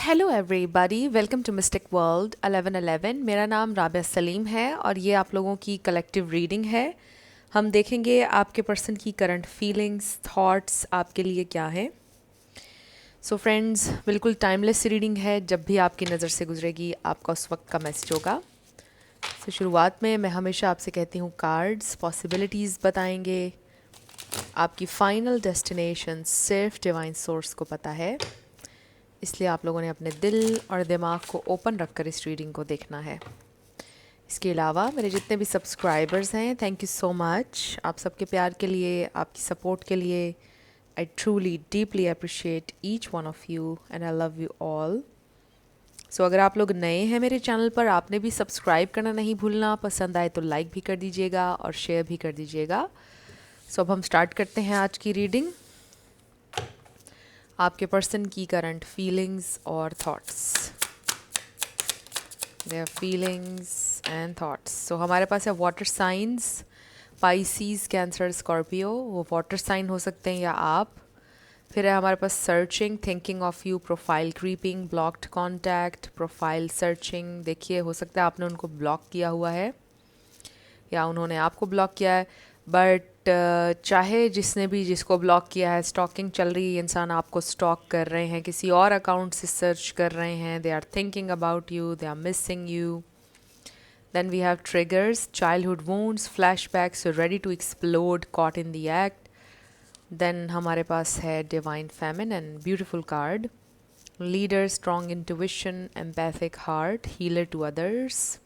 Hello everybody, welcome to Mystic World 1111। मेरा नाम राबिया सलीम है और ये आप लोगों की कलेक्टिव रीडिंग है। हम देखेंगे आपके पर्सन की करंट फीलिंग्स, थॉट्स आपके लिए क्या है। सो फ्रेंड्स, बिल्कुल टाइमलेस रीडिंग है। जब भी आपकी नज़र से गुजरेगी आपका उस वक्त का मैसेज होगा। सो शुरुआत में मैं हमेशा आपसे कहती हूँ, कार्ड्स पॉसिबिलिटीज़ बताएंगे। आपकी फाइनल डेस्टिनेशन सिर्फ डिवाइन सोर्स को पता है, इसलिए आप लोगों ने अपने दिल और दिमाग को ओपन रखकर इस रीडिंग को देखना है। इसके अलावा मेरे जितने भी सब्सक्राइबर्स हैं, थैंक यू सो मच आप सबके प्यार के लिए, आपकी सपोर्ट के लिए। I truly deeply appreciate each one of you and I love you all. So अगर आप लोग नए हैं मेरे चैनल पर, आपने भी सब्सक्राइब करना नहीं भूलना। पसंद आए तो लाइक भी कर दीजिएगा और शेयर भी कर दीजिएगा। सो अब हम स्टार्ट करते हैं आज की रीडिंग। आपके पर्सन की करंट फीलिंग्स और thoughts, their feelings and thoughts. So हमारे पास है water signs, Pisces, Cancer, Scorpio. वो वाटर साइन हो सकते हैं या आप। फिर है हमारे पास searching, thinking of you, profile creeping, blocked contact, profile searching. देखिए, हो सकता है आपने उनको ब्लॉक किया हुआ है या उन्होंने आपको ब्लॉक किया है। बट चाहे जिसने भी जिसको ब्लॉक किया है, स्टॉकिंग चल रही है। इंसान आपको स्टॉक कर रहे हैं, किसी और अकाउंट से सर्च कर रहे हैं। They are thinking about you, they are missing you. Then we have triggers, childhood wounds, flashbacks ready to explode, caught in the act. देन हमारे पास है divine feminine, beautiful card, leader, strong intuition, empathic heart, healer to others.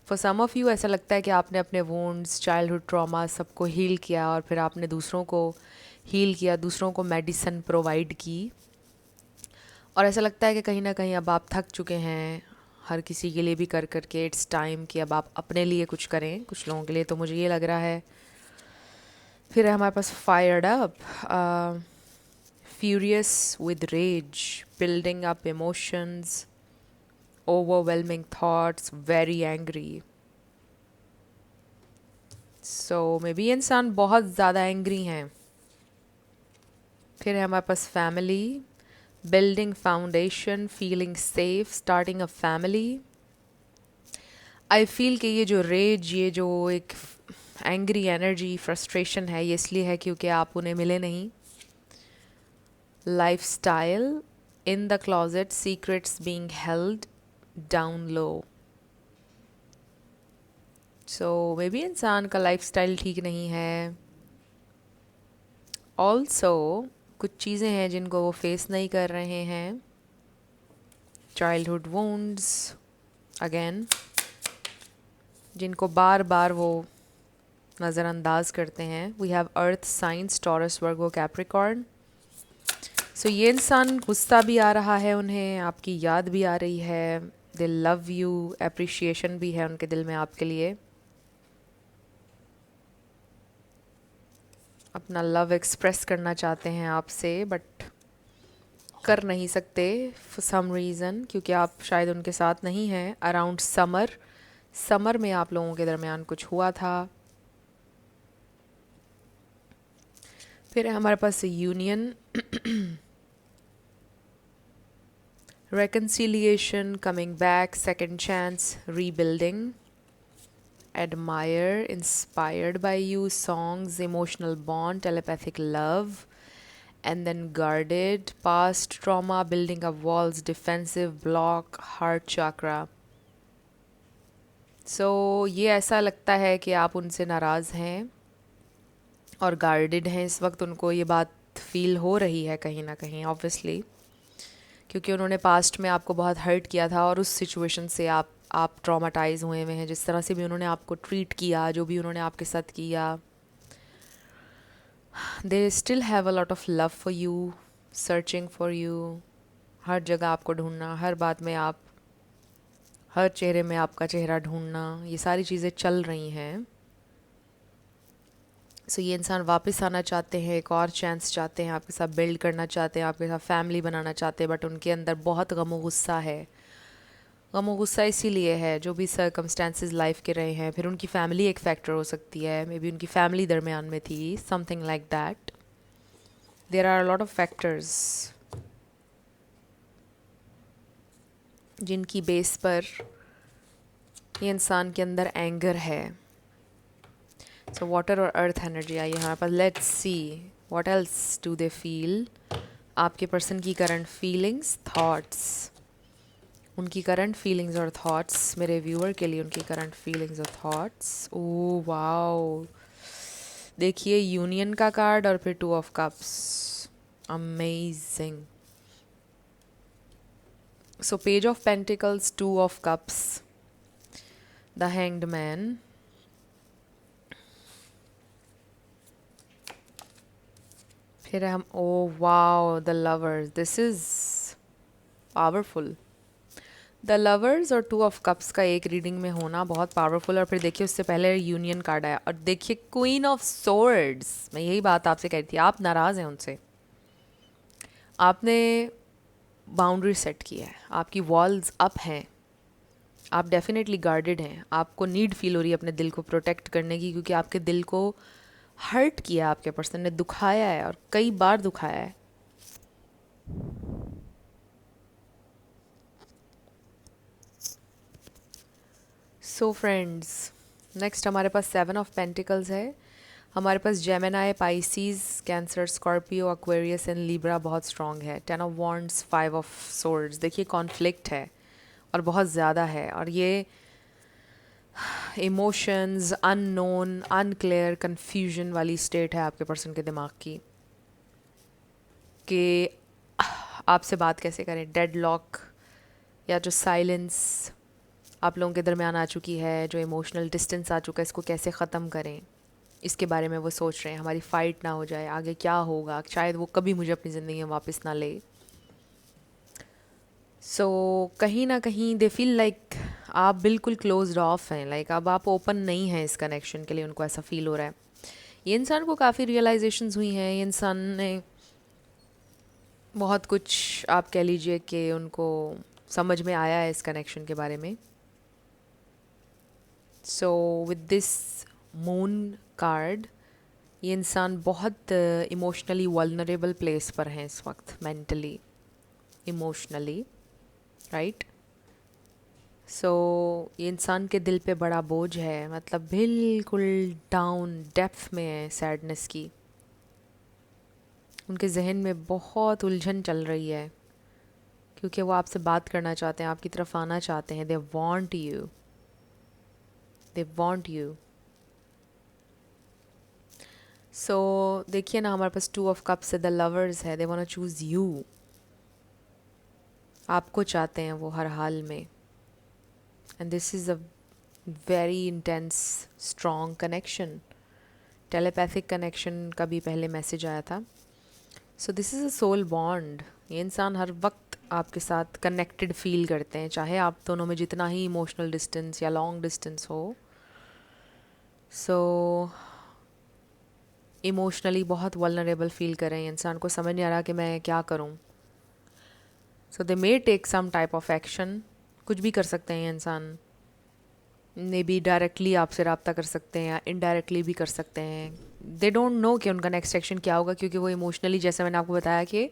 For some of you ऐसा लगता है कि आपने अपने वोन्ड्स, चाइल्डहुड ट्रॉमा सबको हील किया और फिर आपने दूसरों को हील किया, दूसरों को मेडिसिन प्रोवाइड की। और ऐसा लगता है कि कहीं ना कहीं अब आप थक चुके हैं, हर किसी के लिए भी कर करके। इट्स टाइम कि अब आप अपने लिए कुछ करें। कुछ लोगों के लिए तो मुझे ये लग रहा है। फिर है हमारे पास fired up, furious with rage, building up emotions, overwhelming thoughts, very angry. So maybe इंसान बहुत ज़्यादा एंग्री हैं। फिर है हमारे पास family, building foundation, feeling safe, starting a family. I feel कि ये जो रेज, ये जो एक एंग्री एनर्जी, फ्रस्ट्रेशन है, ये इसलिए है क्योंकि आप उन्हें मिले नहीं। Life style, in the closet, secrets being held down low. So maybe इंसान का लाइफ स्टाइल ठीक नहीं है। ऑल्सो कुछ चीज़ें हैं जिनको वो फेस नहीं कर रहे हैं। चाइल्डहुड वुंड्स अगेन, जिनको बार बार वो नज़रअंदाज करते हैं। We have earth signs, Taurus, Virgo, Capricorn. So ये इंसान, गुस्सा भी आ रहा है उन्हें, आपकी याद भी आ रही है। दे लव यू, एप्रिशिएशन भी है उनके दिल में आपके लिए। अपना लव एक्सप्रेस करना चाहते हैं आपसे, बट कर नहीं सकते फॉर सम रीज़न, क्योंकि आप शायद उनके साथ नहीं हैं। अराउंड समर में आप लोगों के दरमियान कुछ हुआ था। फिर है हमारे पास union, reconciliation, coming back, second chance, rebuilding, admire, inspired by you, songs, emotional bond, telepathic love, and then guarded, past trauma, building up walls, defensive, block, heart chakra. So ये ऐसा लगता है कि आप उनसे नाराज़ हैं और गार्डेड हैं इस वक्त। उनको ये बात फील हो रही है कहीं ना कहीं, ऑब्वियसली, क्योंकि उन्होंने पास्ट में आपको बहुत हर्ट किया था और उस सिचुएशन से आप ट्रॉमाटाइज हुए हुए हैं। जिस तरह से भी उन्होंने आपको ट्रीट किया, जो भी उन्होंने आपके साथ किया, they still have a lot of love for you, searching for you. हर जगह आपको ढूंढना, हर बात में आप, हर चेहरे में आपका चेहरा ढूंढना, ये सारी चीज़ें चल रही हैं। सो ये इंसान वापस आना चाहते हैं, एक और चांस चाहते हैं, आपके साथ बिल्ड करना चाहते हैं, आपके साथ फैमिली बनाना चाहते हैं। बट उनके अंदर बहुत गम और गुस्सा है। गम और गुस्सा इसीलिए है, जो भी सर्कमस्टेंसेस लाइफ के रहे हैं। फिर उनकी फैमिली एक फैक्टर हो सकती है, मे बी उनकी फैमिली दरमियान में थी, something like that. There are a lot of factors. जिनकी बेस पर ये इंसान के अंदर एंगर है. सो वाटर और अर्थ एनर्जी आई है हमारे पास. Let's see what else do they feel. आपके पर्सन की करंट फीलिंग्स, थॉट्स. उनकी करंट फीलिंग्स और थॉट्स मेरे व्यूअर के लिए. उनकी करंट फीलिंग्स और थॉट्स. ओ वाओ, देखिए यूनियन का कार्ड और फिर 2 of cups. Amazing. So page of pentacles, 2 of cups, the hanged man. फिर हम, oh wow, the lovers. This is powerful. The lovers और 2 ऑफ कप्स का एक रीडिंग में होना बहुत पावरफुल. और फिर देखिए उससे पहले यूनियन कार्ड आया. और देखिए क्वीन ऑफ सोर्ड्स. मैं यही बात आपसे कह रही थी, आप नाराज़ हैं उनसे. आपने बाउंड्री सेट की है, आपकी वॉल्स अप हैं, आप डेफिनेटली गार्डेड हैं. आपको नीड फील हो रही है अपने दिल को प्रोटेक्ट करने की, क्योंकि आपके दिल को हर्ट किया आपके पर्सन ने, दुखाया है और कई बार दुखाया है. सो फ्रेंड्स, नेक्स्ट हमारे पास 7 ऑफ पेंटिकल्स है. हमारे पास Gemini, Pisces, Cancer, Scorpio, Aquarius and Libra बहुत स्ट्रॉन्ग है. 10 ऑफ वॉन्ड्स, 5 ऑफ सोर्ड्स. देखिए कॉन्फ्लिक्ट है और बहुत ज़्यादा है. और ये इमोशंस, अननोन, अनक्लियर, कन्फ्यूजन वाली स्टेट है आपके पर्सन के दिमाग की, कि आपसे बात कैसे करें. डेड लॉक या जो साइलेंस आप लोगों के दरमियान आ चुकी है, जो इमोशनल डिस्टेंस आ चुका है, इसको कैसे ख़त्म करें, इसके बारे में वो सोच रहे हैं. हमारी फ़ाइट ना हो जाए, आगे क्या होगा, शायद वो कभी मुझे अपनी ज़िंदगी में वापस ना ले. सो कहीं ना कहीं दे फील लाइक आप बिल्कुल क्लोज्ड ऑफ हैं. लाइक अब आप ओपन नहीं हैं इस कनेक्शन के लिए. उनको ऐसा फील हो रहा है. ये इंसान को काफ़ी रियलाइजेशंस हुई हैं. ये इंसान ने बहुत कुछ, आप कह लीजिए कि उनको समझ में आया है इस कनेक्शन के बारे में. So with this moon card, ये इंसान बहुत इमोशनली वल्नरेबल प्लेस पर हैं इस वक्त, मेंटली, इमोशनली, राइट. सो ये इंसान के दिल पे बड़ा बोझ है. मतलब बिल्कुल डाउन डेप्थ में है सैडनेस की. उनके जहन में बहुत उलझन चल रही है, क्योंकि वो आपसे बात करना चाहते हैं, आपकी तरफ आना चाहते हैं. They want you, they want you. So देखिए ना, हमारे पास 2 ऑफ कप्स है, द लवर्स है. They want to choose you. आपको चाहते हैं वो हर हाल में. And this is a very intense strong connection. Telepathic connection का भी पहले मैसेज आया था. So this is a soul bond. ये इंसान हर वक्त आपके साथ कनेक्टेड फील करते हैं, चाहे आप दोनों में जितना ही इमोशनल डिस्टेंस या लॉन्ग डिस्टेंस हो. सो इमोशनली बहुत वल्नरेबल फील कर रहे हैं. इंसान को समझ नहीं आ रहा कि मैं क्या करूं. So they may take some type of action. कुछ भी कर सकते हैं ये इंसान. मे बी डायरेक्टली आपसे रब्ता कर सकते हैं या इनडायरेक्टली भी कर सकते हैं. दे डोंट नो कि उनका नेक्स्ट एक्शन क्या होगा, क्योंकि वो इमोशनली, जैसे मैंने आपको बताया कि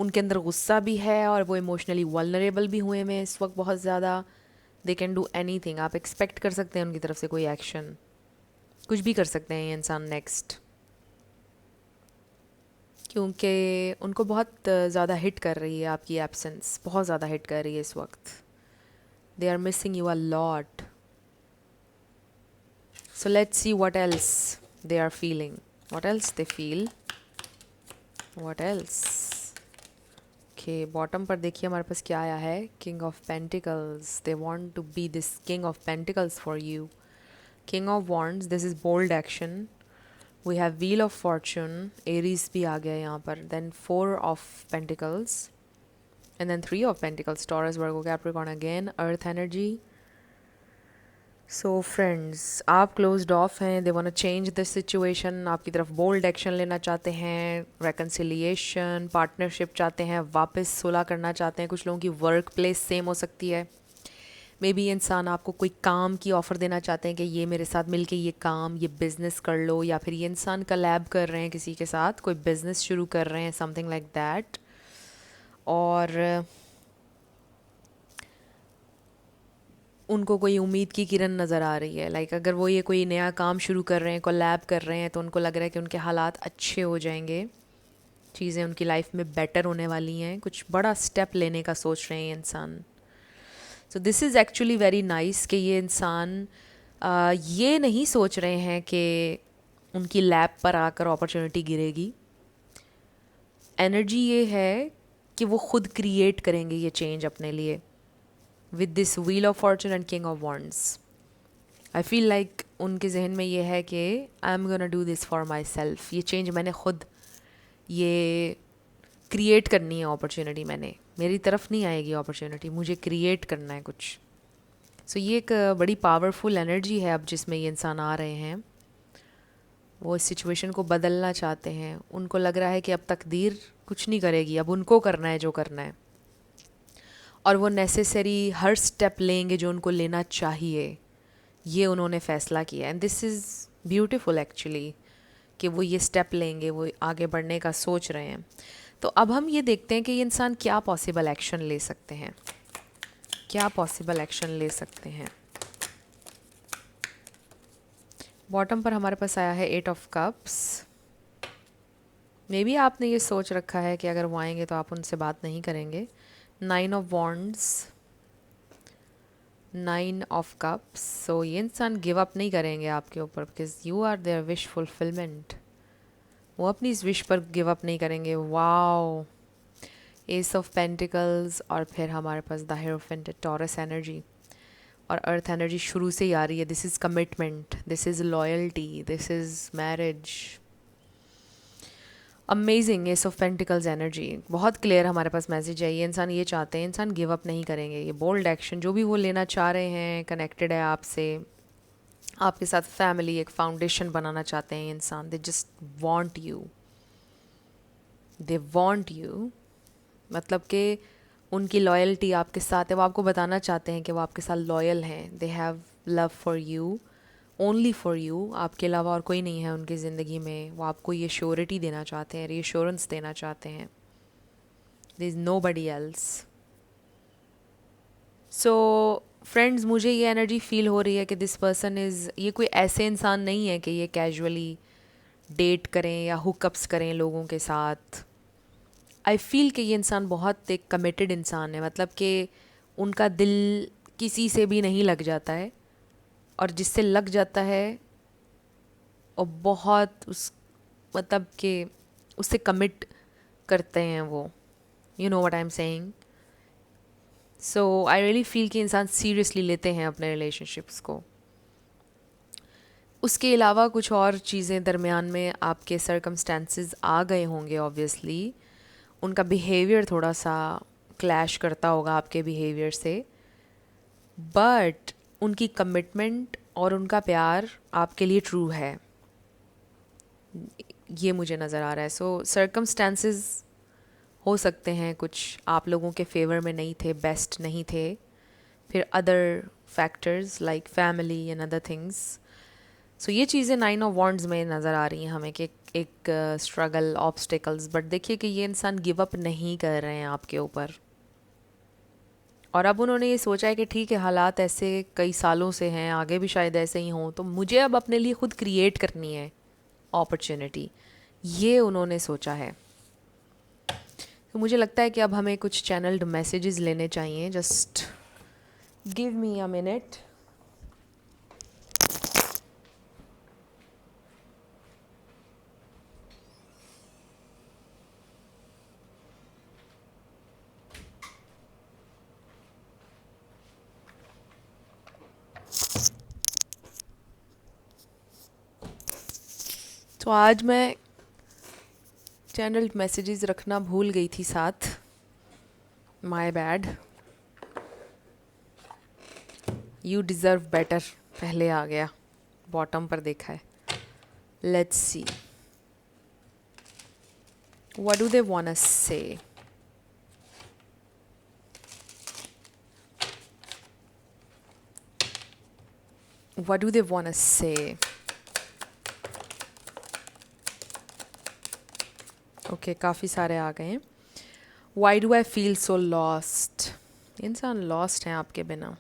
उनके अंदर गुस्सा भी है और वो इमोशनली वल्नरेबल भी हुए हैं इस वक्त बहुत ज़्यादा. They can do any thing. आप एक्सपेक्ट कर सकते हैं उनकी तरफ से कोई एक्शन. कुछ भी कर सकते हैं ये इंसान नेक्स्ट, क्योंकि उनको बहुत ज़्यादा हिट कर रही है आपकी एब्सेंस. बहुत ज़्यादा हिट कर रही है इस वक्त. They are missing you a lot. So let's see what else they are feeling. What else they feel? What else? Okay, bottom पर देखिए हमारे पास क्या आया है. King of Pentacles. They want to be this King of Pentacles for you. King of Wands. This is bold action. We have Wheel of Fortune. Aries भी आ गया यहाँ पर. Then 4 of Pentacles. And then 3 of Pentacles. Taurus, Virgo, Capricorn again. Earth energy. So friends, आप closed off हैं. They want to change the situation. आपकी तरफ bold action लेना चाहते हैं. रेकन्सिलिएशन, पार्टनरशिप चाहते हैं. वापस सुलह करना चाहते हैं. कुछ लोगों की वर्क प्लेस सेम हो सकती है. मे बी इंसान आपको कोई काम की ऑफ़र देना चाहते हैं कि ये मेरे साथ मिलके ये काम, ये बिज़नेस कर लो. या फिर ये इंसान कलैब कर रहे हैं किसी के साथ, कोई बिज़नेस शुरू कर रहे हैं, समथिंग लाइक दैट. और उनको कोई उम्मीद की किरण नज़र आ रही है। लाइक अगर वो ये कोई नया काम शुरू कर रहे हैं, कोलैब कर रहे हैं, तो उनको लग रहा है कि उनके हालात अच्छे हो जाएंगे, चीज़ें उनकी लाइफ में बेटर होने वाली हैं, कुछ बड़ा स्टेप लेने का सोच रहे हैं इंसान। सो this is actually very nice कि ये इंसान ये नहीं सोच रहे हैं कि उनकी लैब पर आकर अपॉर्चुनिटी गिरेगी। एनर्जी ये है कि वो खुद क्रिएट करेंगे ये चेंज अपने लिए with this wheel of Fortune and king of wands. I feel like उनके जहन में ये है कि I am gonna do this for my self. ये चेंज मैंने खुद ये क्रिएट करनी है अपॉर्चुनिटी, मैंने, मेरी तरफ नहीं आएगी अपॉर्चुनिटी, मुझे क्रिएट करना है कुछ। सो ये एक बड़ी पावरफुल एनर्जी है अब जिसमें ये इंसान आ रहे हैं। वो इस सिचुएशन को बदलना चाहते हैं। उनको लग रहा है कि अब तकदीर कुछ नहीं करेगी, अब उनको करना है जो करना है, और वो नेसेसरी हर स्टेप लेंगे जो उनको लेना चाहिए। ये उन्होंने फ़ैसला किया and this is beautiful actually कि वो ये स्टेप लेंगे, वो आगे बढ़ने का सोच रहे हैं। तो अब हम ये देखते हैं कि ये इंसान क्या पॉसिबल एक्शन ले सकते हैं, क्या पॉसिबल एक्शन ले सकते हैं। बॉटम पर हमारे पास आया है 8 ऑफ कप्स। मे बी आपने ये सोच रखा है कि अगर वो आएंगे तो आप उनसे बात नहीं करेंगे। 9 of wands, 9 of cups. So ये इंसान गिव अप नहीं करेंगे आपके ऊपर, because you are their wish fulfilment. वो अपनी इस विश पर गिव अप नहीं करेंगे। वाओ, एस ऑफ पेंटिकल्स, और फिर हमारे पास द हिएरोफेंट, टॉरस एनर्जी और अर्थ एनर्जी शुरू से ही आ रही है। This is commitment, this is loyalty, this is marriage. Amazing S of pentacles energy, बहुत क्लियर हमारे पास मैसेज है। ये इंसान ये चाहते हैं, इंसान गिव अप नहीं करेंगे। ये बोल्ड एक्शन जो भी वो लेना चाह रहे हैं, कनेक्टेड है आपसे, आपके साथ फैमिली, एक फाउंडेशन बनाना चाहते हैं इंसान। They just want you, they want you, मतलब कि उनकी लॉयल्टी आपके साथ है। वो आपको बताना चाहते हैं कि वो आपके साथ लॉयल हैं। They have love for you, only for you, आपके अलावा और कोई नहीं है उनकी ज़िंदगी में। वो आपको ये श्योरिटी देना चाहते हैं, रीअश्योरेंस देना चाहते हैं। There is nobody else. So friends, मुझे ये एनर्जी फील हो रही है कि दिस पर्सन इज़, ये कोई ऐसे इंसान नहीं है कि ये कैजुअली डेट करें या हुकअप्स करें लोगों के साथ। आई फील कि ये इंसान बहुत एक कमिटेड इंसान है, मतलब कि उनका दिल किसी से भी नहीं लग जाता है, और जिससे लग जाता है और बहुत उस, मतलब कि उससे कमिट करते हैं वो। You know what I am saying. So I really feel कि इंसान सीरियसली लेते हैं अपने रिलेशनशिप्स को। उसके अलावा कुछ और चीज़ें दरमियान में आपके सर्कमस्टेंसेस आ गए होंगे ऑब्वियसली। उनका बिहेवियर थोड़ा सा क्लैश करता होगा आपके बिहेवियर से, बट उनकी कमिटमेंट और उनका प्यार आपके लिए ट्रू है, ये मुझे नज़र आ रहा है। सो सर्कमस्टेंसेस हो सकते हैं कुछ आप लोगों के फेवर में नहीं थे, बेस्ट नहीं थे, फिर other factors like family and other things. So ये चीज़ें 9 ऑफ वॉन्ड्स में नज़र आ रही हैं हमें कि एक स्ट्रगल, ऑब्स्टिकल्स, बट देखिए कि ये इंसान गिव अप नहीं कर रहे हैं आपके ऊपर। और अब उन्होंने ये सोचा है कि ठीक है, हालात ऐसे कई सालों से हैं, आगे भी शायद ऐसे ही हों, तो मुझे अब अपने लिए खुद क्रिएट करनी है अपॉर्चुनिटी, ये उन्होंने सोचा है। तो मुझे लगता है कि अब हमें कुछ चैनल्ड मैसेजेस लेने चाहिए। Just give me a minute. तो आज मैं चैनल्ड मैसेजेस रखना भूल गई थी साथ, my bad. You deserve better पहले आ गया, बॉटम पर देखा है। Let's see what do they want us से। What do they want us से। ओके, काफ़ी सारे आ गए हैं। Why do I feel so lost. इंसान लॉस्ट हैं आपके बिना।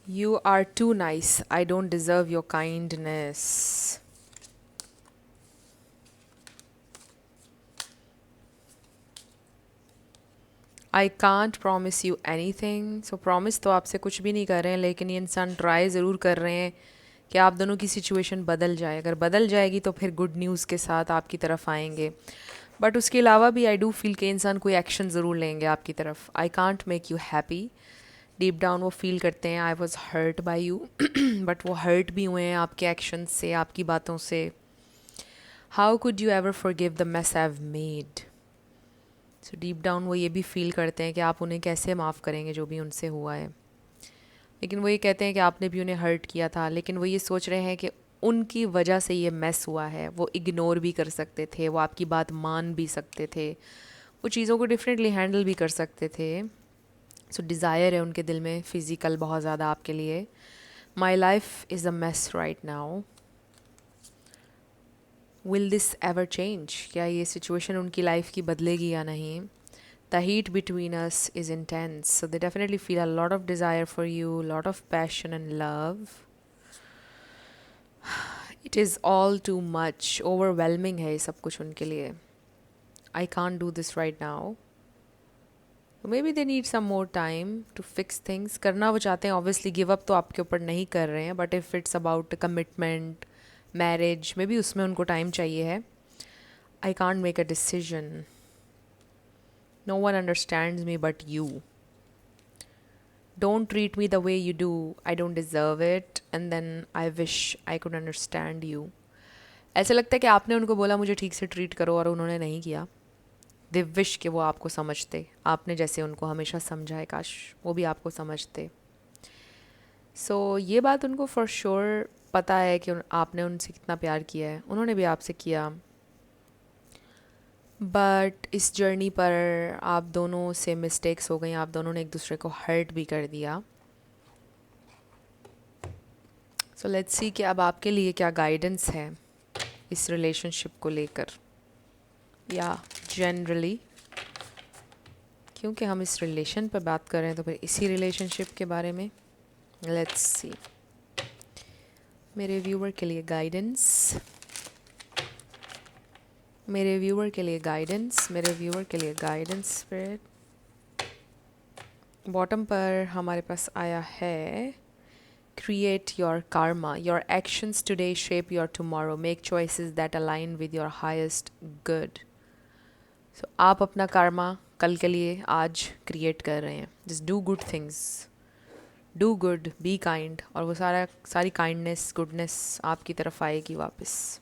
You are too nice. I don't deserve your kindness. I can't promise you any thing. So promise तो आपसे कुछ भी नहीं कर रहे हैं, लेकिन ये इंसान ट्राई ज़रूर कर रहे हैं कि आप दोनों की सिचुएशन बदल जाए. अगर बदल जाएगी तो फिर गुड न्यूज़ के साथ आपकी तरफ आएंगे. बट उसके अलावा भी आई डू फील कि इंसान कोई एक्शन ज़रूर लेंगे आपकी तरफ. I can't make you happy. Deep down वो फील करते हैं I was hurt by you. But वो हर्ट भी हुए हैं आपके एक्शन से, आपकी बातों से. How could you ever forgive the mess I have made. So deep down वो ये भी फील करते हैं कि आप उन्हें कैसे माफ़ करेंगे जो भी उनसे हुआ है. लेकिन वो ये कहते हैं कि आपने भी उन्हें हर्ट किया था, लेकिन वो ये सोच रहे हैं कि उनकी वजह से ये मेस हुआ है. वो इग्नोर भी कर सकते थे, वो आपकी बात मान भी सकते थे, वो चीज़ों को डिफरेंटली हैंडल भी कर सकते थे. सो डिज़ायर है उनके दिल में फ़िज़िकल बहुत ज़्यादा आपके लिए. My life is a mess right now. Will this ever change. क्या ये सिचुएशन उनकी लाइफ की बदलेगी या नहीं. The heat between us is intense, so they definitely feel a lot of desire for you, a lot of passion and love. It is all too much, overwhelming है ये सब कुछ उनके लिए. I can't do this right now. Maybe they need some more time to fix things. करना वो चाहते हैं, obviously give up तो आपके ऊपर नहीं कर रहे हैं, but if it's about commitment, marriage, maybe उसमें उनको time चाहिए है. I can't make a decision. No one understands me but you. Don't treat me the way you do. I don't deserve it. And then I wish I could understand you. ऐसा लगता है कि आपने उनको बोला मुझे ठीक से ट्रीट करो और उन्होंने नहीं किया. They wish कि वो आपको समझते, आपने जैसे उनको हमेशा समझा है. काश वो भी आपको समझते. So ये बात उनको for sure पता है कि आपने उनसे कितना प्यार किया है, उन्होंने भी आपसे किया. बट इस जर्नी पर आप दोनों से मिस्टेक्स हो गई, आप दोनों ने एक दूसरे को हर्ट भी कर दिया. सो लेट्स सी कि अब आपके लिए क्या गाइडेंस है इस रिलेशनशिप को लेकर, या जनरली. क्योंकि हम इस रिलेशन पर बात कर रहे हैं तो फिर इसी रिलेशनशिप के बारे में. Let's see. मेरे व्यूअर के लिए गाइडेंस, मेरे व्यूअर के लिए गाइडेंस, मेरे व्यूअर के लिए गाइडेंस स्पिरिट. बॉटम पर हमारे पास आया है create your karma. Your actions today shape your tomorrow. Make choices that align with your highest good. सो आप अपना karma कल के लिए आज क्रिएट कर रहे हैं. Just do good things, do good, be kind, और वो सारी काइंडनेस, गुडनेस आपकी तरफ आएगी वापस.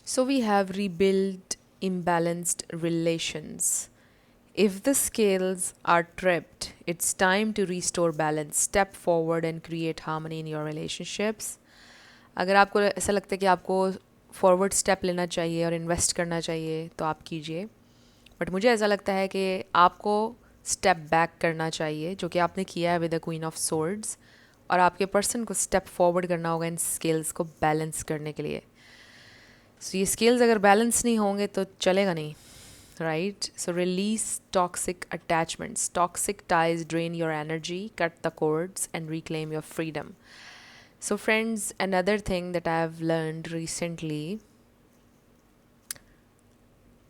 So we have rebuilt imbalanced relations. If the scales are tripped, it's time to restore balance. Step forward and create harmony in your relationships. अगर आपको ऐसा लगता है कि आपको फॉरवर्ड स्टेप लेना चाहिए और इन्वेस्ट करना चाहिए तो आप कीजिए. बट मुझे ऐसा लगता है कि आपको स्टेप बैक करना चाहिए, जो कि आपने किया है with the queen of swords. और आपके पर्सन को स्टेप फॉरवर्ड करना होगा इन स्केल्स को बैलेंस करने के लिए. सो ये स्केल्स अगर बैलेंस नहीं होंगे तो चलेगा नहीं, right. So release toxic attachments. Toxic ties drain your energy. Cut the cords and reclaim your freedom. So friends, another thing that I have learned recently,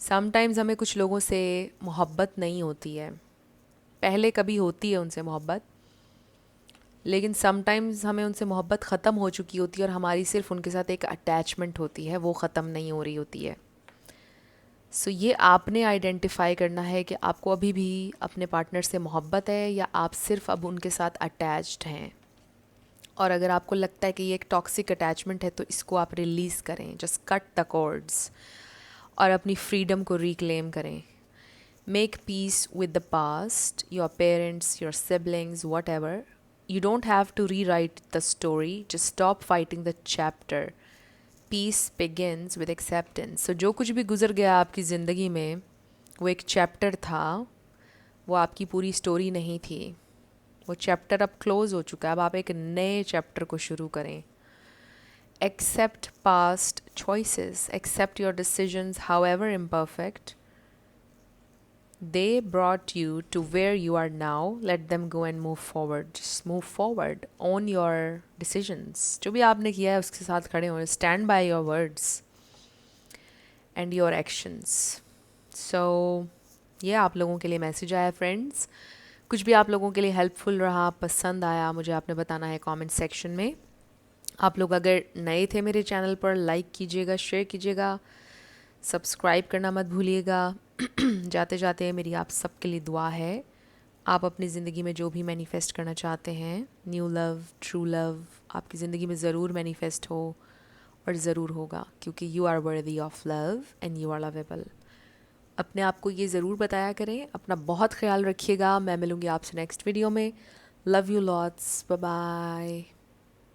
sometimes हमें कुछ लोगों से मोहब्बत नहीं होती है. पहले कभी होती है उनसे मोहब्बत, लेकिन समटाइम्स हमें उनसे मोहब्बत ख़त्म हो चुकी होती है और हमारी सिर्फ उनके साथ एक अटैचमेंट होती है, वो ख़त्म नहीं हो रही होती है. सो ये आपने आइडेंटिफाई करना है कि आपको अभी भी अपने पार्टनर से मोहब्बत है या आप सिर्फ अब उनके साथ अटैच्ड हैं. और अगर आपको लगता है कि ये एक टॉक्सिक अटैचमेंट है तो इसको आप रिलीज़ करें. जस्ट कट द कॉर्ड्स और अपनी फ्रीडम को रिक्लेम करें. Make peace with the past, your parents, your siblings, what ever. You don't have to rewrite the story. Just stop fighting the chapter. Peace begins with acceptance. So जो कुछ भी गुजर गया आपकी ज़िंदगी में वो एक चैप्टर था, वो आपकी पूरी स्टोरी नहीं थी. वो चैप्टर अब क्लोज़ हो चुका है. अब आप एक नए चैप्टर को शुरू करें. Accept past choices. Accept your decisions however imperfect. they brought you to where you are now. Let them go and move forward. Just move forward. Own your decisions. जो भी आपने किया है उसके साथ खड़े हो. Stand by your words and your actions. So ये आप लोगों के लिए मैसेज आया फ्रेंड्स. कुछ भी आप लोगों के लिए हेल्पफुल रहा, पसंद आया, मुझे आपने बताना है कमेंट सेक्शन में. आप लोग अगर नए थे मेरे चैनल पर, लाइक कीजिएगा, शेयर कीजिएगा, सब्सक्राइब करना मत भूलिएगा. जाते जाते मेरी आप सबके लिए दुआ है. आप अपनी ज़िंदगी में जो भी मैनिफेस्ट करना चाहते हैं, न्यू लव, ट्रू लव, आपकी ज़िंदगी में ज़रूर मैनिफेस्ट हो और ज़रूर होगा, क्योंकि you are worthy of love and you are lovable. अपने आप को ये ज़रूर बताया करें. अपना बहुत ख्याल रखिएगा. मैं मिलूँगी आपसे नेक्स्ट वीडियो में. Love you lots. Bye bye.